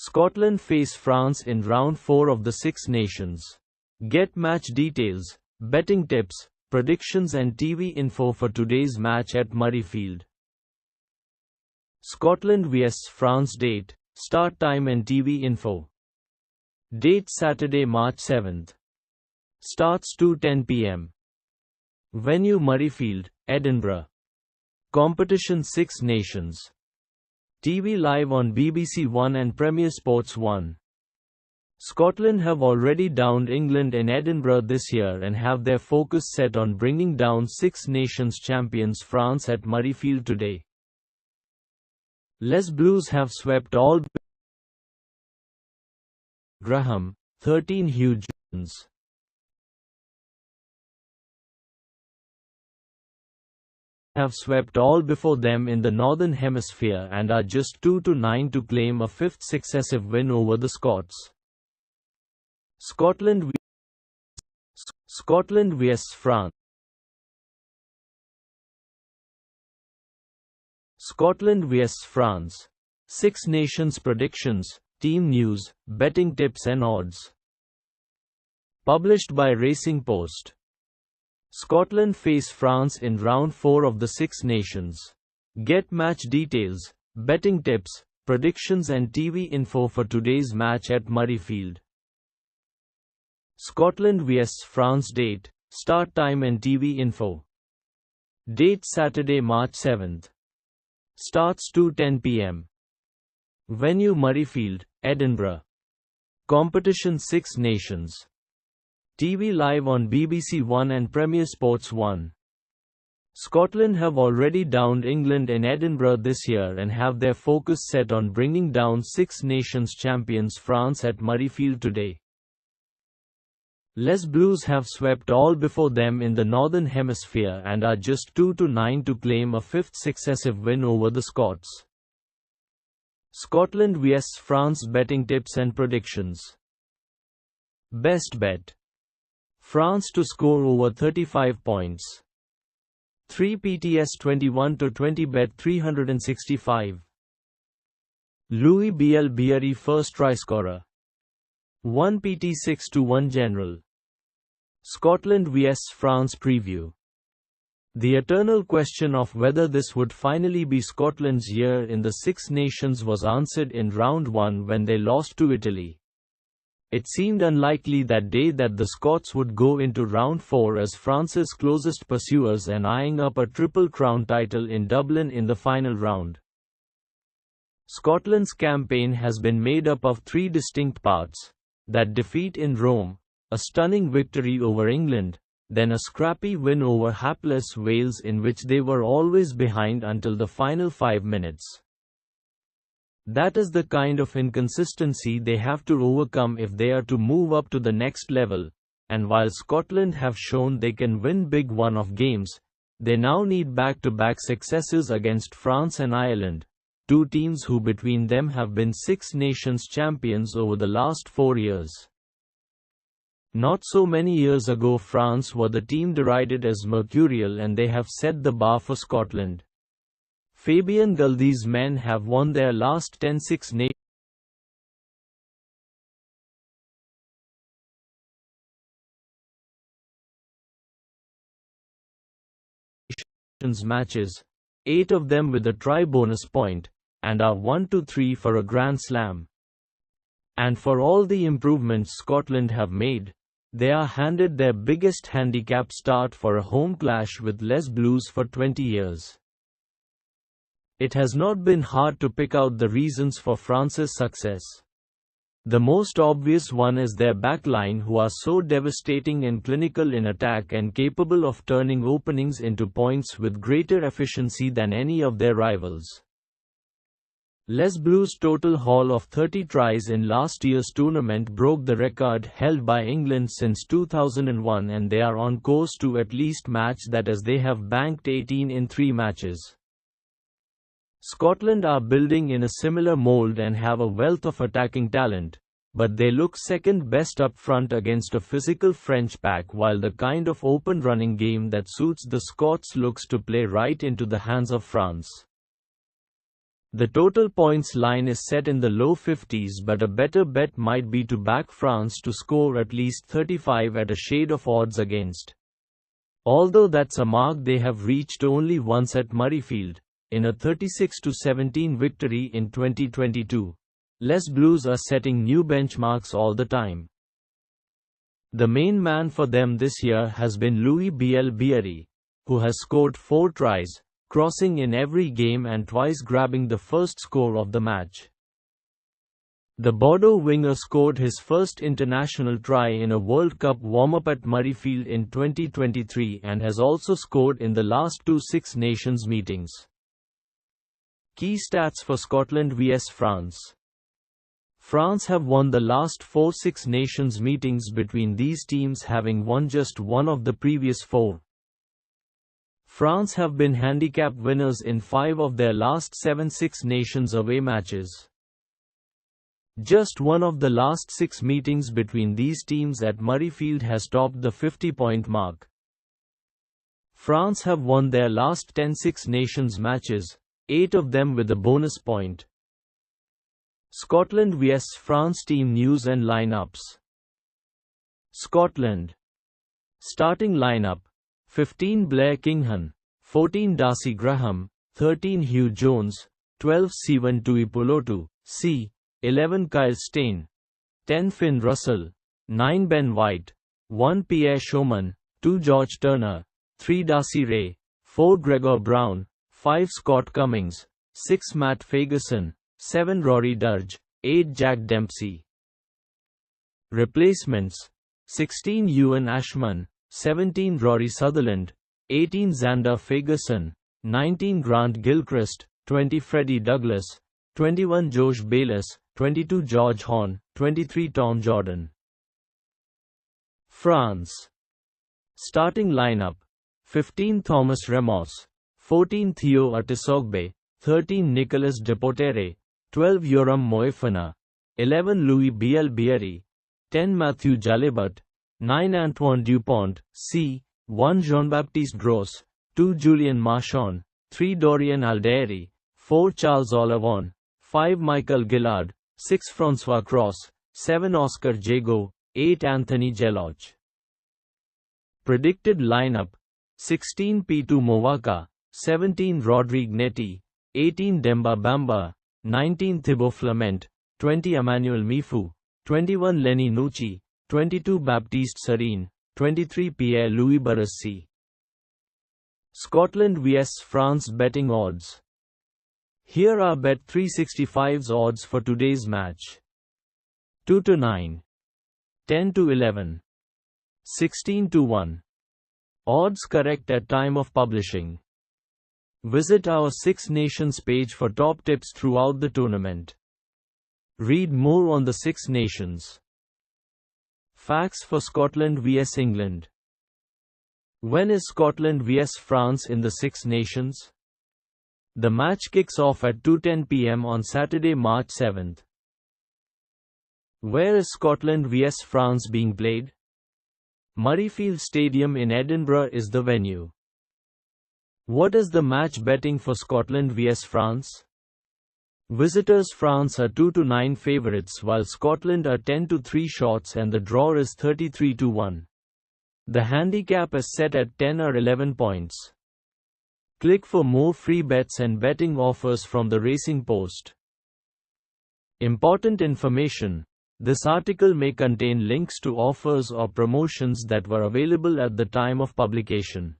Scotland face France in round 4 of the Six Nations. Get match details, betting tips, predictions and TV info for today's match at Murrayfield. Scotland vs France. Date, start time and TV info. Date Saturday, March 7th. Starts 2:10 p.m. Venue Murrayfield, Edinburgh. Competition Six Nations. TV live on BBC One and Premier Sports 1. Scotland have already downed England in Edinburgh this year and have their focus set on bringing down Six Nations champions France at Murrayfield today. Les Blues have swept all Graham, 13 Hugh Jones. Have swept all before them in the Northern Hemisphere and are just 2-9 to claim a fifth successive win over the Scots. Scotland vs France. Scotland vs France. Six Nations predictions, team news, betting tips and odds. Published by Racing Post. Scotland face France in round 4 of the Six Nations. Get match details, betting tips, predictions and TV info for today's match at Murrayfield. Scotland vs France. Date, start time and TV info. Date Saturday, March 7th. Starts 2:10 p.m. Venue Murrayfield, Edinburgh. Competition Six Nations. TV live on BBC One and Premier Sports 1. Scotland have already downed England in Edinburgh this year and have their focus set on bringing down Six Nations champions France at Murrayfield today. Les Blues have swept all before them in the Northern Hemisphere and are just 2-9 to claim a fifth successive win over the Scots. Scotland vs France. Betting tips and predictions. Best bet. France to score over 35 points. 3 PTS 21-20 bet 365. Louis Bielbieri first try scorer. 1 PT 6-1 general. Scotland vs France preview. The eternal question of whether this would finally be Scotland's year in the Six Nations was answered in round 1 when they lost to Italy. It seemed unlikely that day that the Scots would go into round 4 as France's closest pursuers and eyeing up a Triple Crown title in Dublin in the final round. Scotland's campaign has been made up of 3 distinct parts: that defeat in Rome, a stunning victory over England, then a scrappy win over hapless Wales in which they were always behind until the final 5 minutes. That is the kind of inconsistency they have to overcome if they are to move up to the next level, and while Scotland have shown they can win big one-off games, they now need back-to-back successes against France and Ireland, 2 teams who between them have been Six Nations champions over the last 4 years. Not so many years ago France were the team derided as mercurial and they have set the bar for Scotland. Fabien Galthi's men have won their last 10 Six Nations matches, 8 of them with a try bonus point, and are 1-3 for a Grand Slam. And for all the improvements Scotland have made, they are handed their biggest handicap start for a home clash with Les Blues for 20 years. It has not been hard to pick out the reasons for France's success. The most obvious one is their backline, who are so devastating and clinical in attack and capable of turning openings into points with greater efficiency than any of their rivals. Les Blues' total haul of 30 tries in last year's tournament broke the record held by England since 2001, and they are on course to at least match that as they have banked 18 in 3 matches. Scotland are building in a similar mold and have a wealth of attacking talent, but they look second best up front against a physical French pack, while the kind of open running game that suits the Scots looks to play right into the hands of France. The total points line is set in the low 50s, but a better bet might be to back France to score at least 35 at a shade of odds against. Although that's a mark they have reached only once at Murrayfield, in a 36-17 victory in 2022. Les Blues are setting new benchmarks all the time. The main man for them this year has been Louis Bielbieri, who has scored 4 tries, crossing in every game and twice grabbing the first score of the match. The Bordeaux winger scored his first international try in a World Cup warm-up at Murrayfield in 2023 and has also scored in the last 2 Six Nations meetings. Key stats for Scotland vs France. France have won the last 4 Six Nations meetings, between these teams having won just one of the previous 4. France have been handicap winners in 5 of their last 7 Six Nations away matches. Just one of the last 6 meetings between these teams at Murrayfield has topped the 50-point mark. France have won their last 10 Six Nations matches, 8 of them with a bonus point. Scotland vs France team news and lineups. Scotland. Starting lineup: 15 Blair Kinghorn, 14 Darcy Graham, 13 Hugh Jones, 12 Sione Tuipulotu, c. 11 Kyle Steyn, 10 Finn Russell, 9 Ben White, 1 Pierre Schoeman, 2 George Turner, 3 Darcy Ray, 4 Gregor Brown, 5 Scott Cummings, 6 Matt Fagerson, 7 Rory Durge, 8 Jack Dempsey. Replacements: 16 Ewan Ashman, 17 Rory Sutherland, 18 Xander Fagerson, 19 Grant Gilchrist, 20 Freddie Douglas, 21 Josh Bayliss, 22 George Horn, 23 Tom Jordan. France. Starting lineup: 15 Thomas Ramos, 14 Theo Artisogbe, 13 Nicolas Depotere, 12 Yoram Moefana, 11 Louis Bielbieri, 10 Matthew Jalibut, 9 Antoine Dupont, c. 1 Jean-Baptiste Gros, 2 Julien Marchand, 3 Dorian Aldeiri, 4 Charles Olavon, 5 Michael Gillard, 6 Francois Cross, 7 Oscar Jago, 8 Anthony Geloch. Predicted lineup: 16 Pitu Movaka, 17 Rodrigue Netti, 18 Demba Bamba, 19 Thibaut Flamant, 20 Emmanuel Mifu, 21 Lenny Nucci, 22 Baptiste Serine, 23 Pierre-Louis Barassi. Scotland vs France betting odds. Here are Bet365's odds for today's match. 2-9, 10-11, 16-1. Odds correct at time of publishing. Visit our Six Nations page for top tips throughout the tournament. Read more on the Six Nations. Facts for Scotland vs England. When is Scotland vs France in the Six Nations? The match kicks off at 2:10 p.m. on Saturday, March 7th. Where is Scotland vs France being played? Murrayfield Stadium in Edinburgh is the venue. What is the match betting for Scotland vs France? Visitors France are 2-9 favourites, while Scotland are 10-3 shots, and the draw is 33-1. The handicap is set at 10 or 11 points. Click for more free bets and betting offers from the Racing Post. Important information: this article may contain links to offers or promotions that were available at the time of publication.